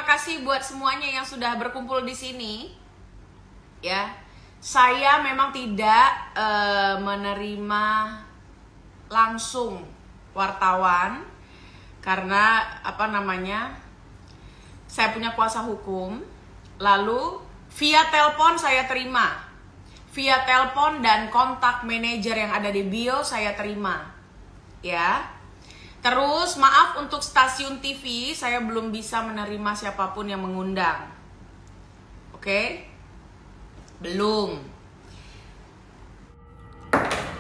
kasih buat semuanya yang sudah berkumpul di sini. Ya, saya memang tidak menerima langsung wartawan karena saya punya kuasa hukum. Lalu via telepon saya terima, via telepon dan kontak manajer yang ada di bio saya terima, ya. Terus maaf untuk stasiun TV, saya belum bisa menerima siapapun yang mengundang. Oke? Belum.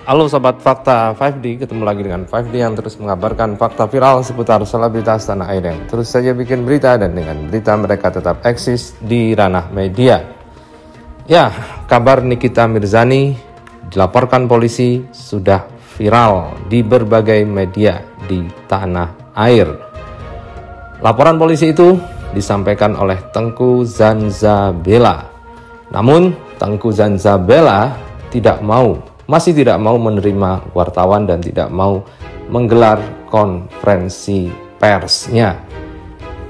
Halo Sobat Fakta 5D, ketemu lagi dengan 5D yang terus mengabarkan fakta viral seputar selebritas tanah air yang terus saja bikin berita, dan dengan berita mereka tetap eksis di ranah media. Ya, kabar Nikita Mirzani dilaporkan polisi sudah viral di berbagai media di tanah air. Laporan polisi itu disampaikan oleh Tengku Zanzabela. Namun Tengku Zanzabela masih tidak mau menerima wartawan dan tidak mau menggelar konferensi persnya.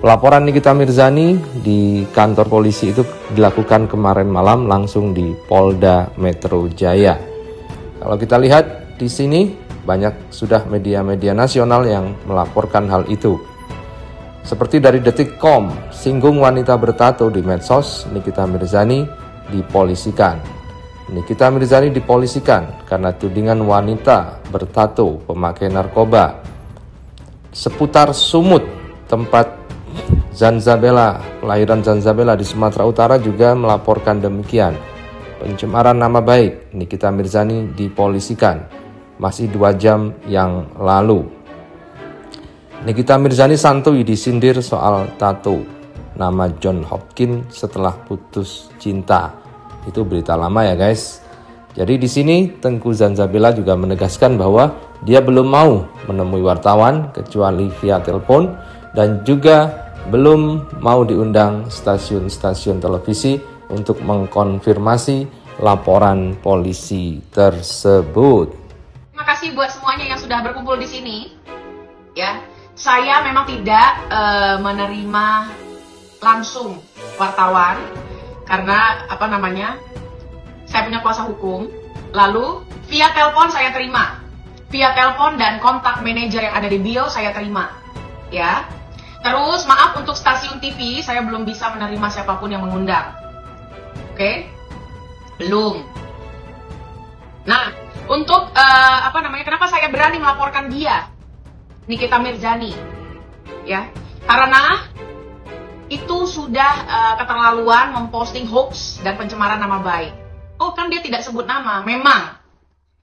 Pelaporan Nikita Mirzani di kantor polisi itu dilakukan kemarin malam langsung di Polda Metro Jaya. Kalau kita lihat di sini banyak sudah media-media nasional yang melaporkan hal itu. Seperti dari Detikcom, singgung wanita bertato di medsos, Nikita Mirzani dipolisikan. Nikita Mirzani dipolisikan karena tudingan wanita bertato pemakai narkoba. Seputar Sumut, tempat Zanzabela, kelahiran Zanzabela di Sumatera Utara juga melaporkan demikian. Pencemaran nama baik, Nikita Mirzani dipolisikan. Masih 2 jam yang lalu. Nikita Mirzani santuy disindir soal tato nama John Hopkins setelah putus cinta. Itu berita lama ya guys. Jadi di sini Tengku Zanzabela juga menegaskan bahwa dia belum mau menemui wartawan kecuali via telepon, dan juga belum mau diundang stasiun-stasiun televisi untuk mengkonfirmasi laporan polisi tersebut. Terima kasih buat semuanya yang sudah berkumpul di sini. Ya, saya memang tidak menerima langsung wartawan karena saya punya kuasa hukum. Lalu via telepon saya terima, via telepon dan kontak manajer yang ada di bio saya terima, ya. Terus maaf untuk stasiun TV, saya belum bisa menerima siapapun yang mengundang. Oke? Belum. Nah, untuk kenapa saya berani melaporkan dia, Nikita Mirzani, ya, karena itu sudah keterlaluan memposting hoax dan pencemaran nama baik. Oh kan dia tidak sebut nama, memang,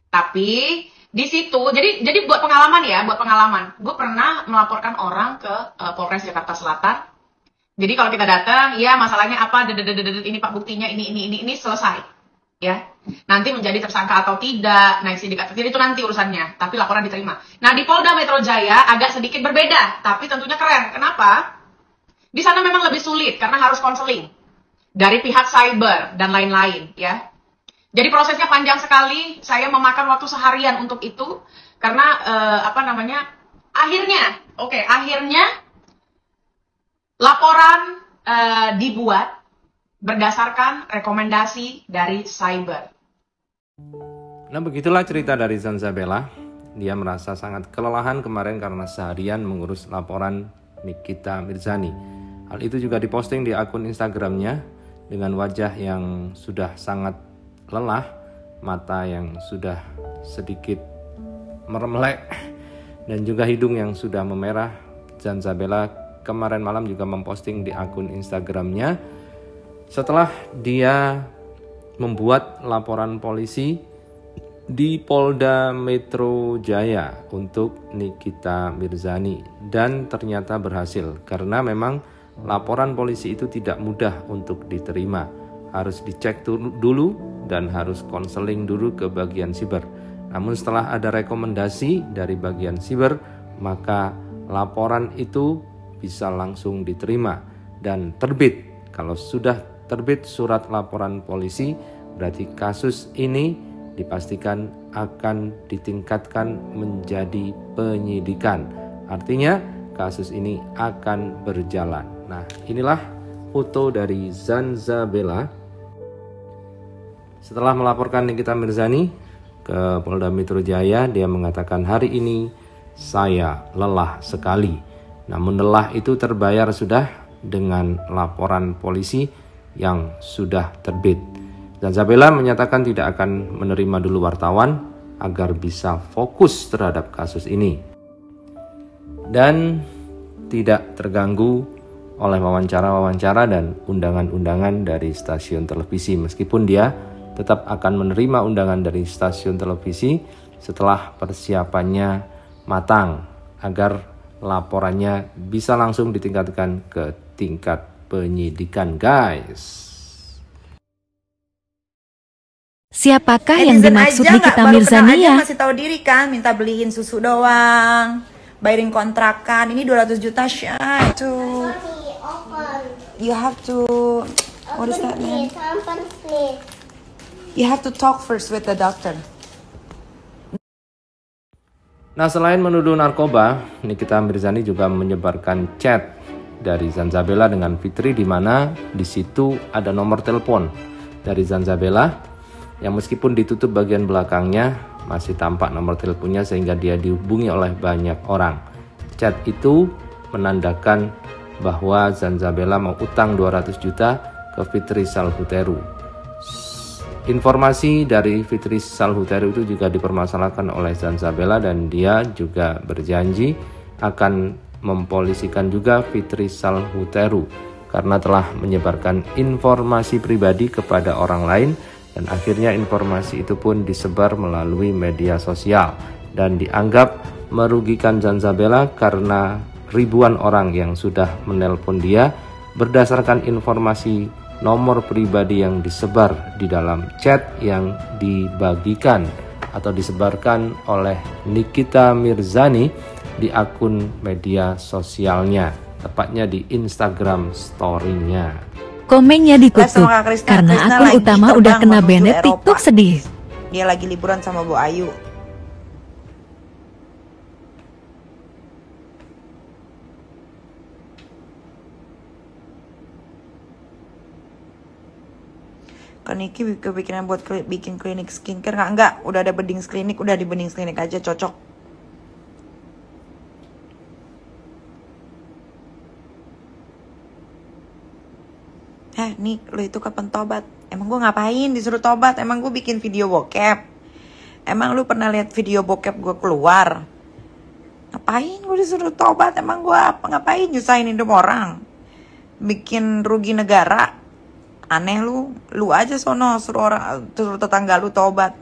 tapi di situ, jadi buat pengalaman, gue pernah melaporkan orang ke Polres Jakarta Selatan. Jadi kalau kita datang, ya masalahnya apa, ini pak buktinya, ini selesai, ya. Nanti menjadi tersangka atau tidak, naik sidik atau tidak, itu nanti urusannya, tapi laporan diterima. Nah di Polda Metro Jaya agak sedikit berbeda, tapi tentunya keren. Kenapa? Di sana memang lebih sulit karena harus konseling dari pihak cyber dan lain-lain, ya. Jadi prosesnya panjang sekali, saya memakan waktu seharian untuk itu karena akhirnya laporan dibuat berdasarkan rekomendasi dari cyber. Nah begitulah cerita dari Zanzabela. Dia merasa sangat kelelahan kemarin karena seharian mengurus laporan Nikita Mirzani. Hal itu juga diposting di akun Instagramnya dengan wajah yang sudah sangat lelah, mata yang sudah sedikit meremelek, dan juga hidung yang sudah memerah. Zanzabela kemarin malam juga memposting di akun Instagramnya setelah dia membuat laporan polisi di Polda Metro Jaya untuk Nikita Mirzani, dan ternyata berhasil karena memang laporan polisi itu tidak mudah untuk diterima, harus dicek dulu dan harus konseling dulu ke bagian siber. Namun setelah ada rekomendasi dari bagian siber, maka laporan itu bisa langsung diterima dan terbit. Kalau sudah terbit surat laporan polisi, berarti kasus ini dipastikan akan ditingkatkan menjadi penyidikan. Artinya kasus ini akan berjalan. Nah, inilah foto dari Zanzabela setelah melaporkan Nikita Mirzani ke Polda Metro Jaya. Dia mengatakan, hari ini saya lelah sekali. Namun lelah itu terbayar sudah dengan laporan polisi yang sudah terbit. Zanzabela menyatakan tidak akan menerima dulu wartawan agar bisa fokus terhadap kasus ini dan tidak terganggu oleh wawancara-wawancara dan undangan-undangan dari stasiun televisi, meskipun dia tetap akan menerima undangan dari stasiun televisi setelah persiapannya matang agar laporannya bisa langsung ditingkatkan ke tingkat penyidikan, guys. Siapakah yang dimaksud Nikita Mirzani ya? Masih tahu diri kan, minta beliin susu doang, bayarin kontrakan. Ini 200 juta Shay. You have to, what is that man? You have to talk first with the doctor. Nah, selain menuduh narkoba, Nikita Mirzani juga menyebarkan chat dari Zanzabela dengan Fitri, di mana di situ ada nomor telepon dari Zanzabela yang meskipun ditutup bagian belakangnya masih tampak nomor teleponnya sehingga dia dihubungi oleh banyak orang. Chat itu menandakan bahwa Zanzabela mau utang 200 juta ke Fitri Salhuteru. Informasi dari Fitri Salhuteru itu juga dipermasalahkan oleh Zanzabela dan dia juga berjanji akan mempolisikan juga Fitri Salhuteru karena telah menyebarkan informasi pribadi kepada orang lain, dan akhirnya informasi itu pun disebar melalui media sosial dan dianggap merugikan Zanzabela karena ribuan orang yang sudah menelpon dia berdasarkan informasi nomor pribadi yang disebar di dalam chat yang dibagikan atau disebarkan oleh Nikita Mirzani di akun media sosialnya, tepatnya di Instagram story-nya. Komennya ditutup karena akun utama udah kena banned TikTok, sedih. Dia lagi liburan sama Bu Ayu. Kan Niki kepikiran buat bikin klinik skincare enggak, udah ada Beddings Klinik, udah di Beddings Klinik aja cocok. Nih lo itu kapan tobat? Emang gue ngapain disuruh tobat? Emang gue bikin video bokep? Emang lu pernah lihat video bokep gue keluar? Ngapain gue disuruh tobat? Emang gue ngapain nyusahin hidup orang? Bikin rugi negara? Aneh lu aja sono suruh tetangga lu tobat.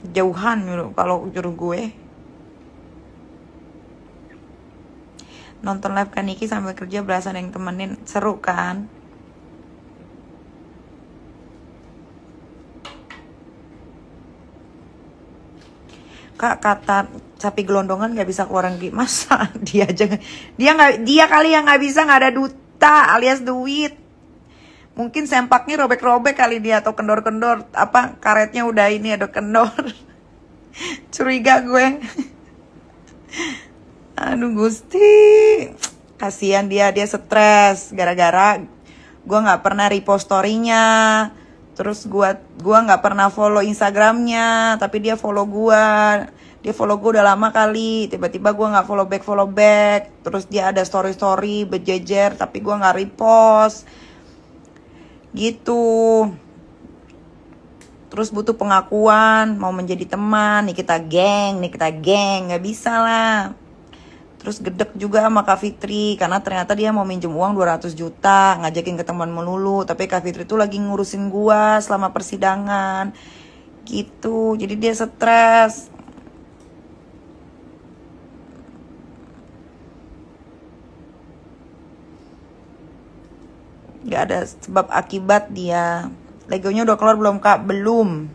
Jauhan lu kalau juru gue. Nonton live kan Niki sambil kerja belasan yang temenin, seru kan? Kak, kata sapi gelondongan nggak bisa keluaran duit, masa dia kali yang nggak bisa, nggak ada duta alias duit. Mungkin sempaknya robek-robek kali dia, atau kendor-kendor, apa karetnya udah ini ada kendor. Curiga gue. Aduh Gusti, kasihan dia stres gara-gara gue nggak pernah repost story-nya. Terus gue nggak pernah follow Instagramnya, tapi dia follow gue. Dia follow gue udah lama kali. Tiba-tiba gue nggak follow back. Terus dia ada story berjejer, tapi gue nggak repost. Gitu. Terus butuh pengakuan, mau menjadi teman. Nih kita geng, nggak bisa lah. Terus gedek juga sama Kak Fitri, karena ternyata dia mau minjem uang 200 juta, ngajakin ke teman melulu. Tapi Kak Fitri tuh lagi ngurusin gua selama persidangan. Gitu, jadi dia stres. Gak ada sebab akibat dia. Legonya udah keluar belum Kak? Belum.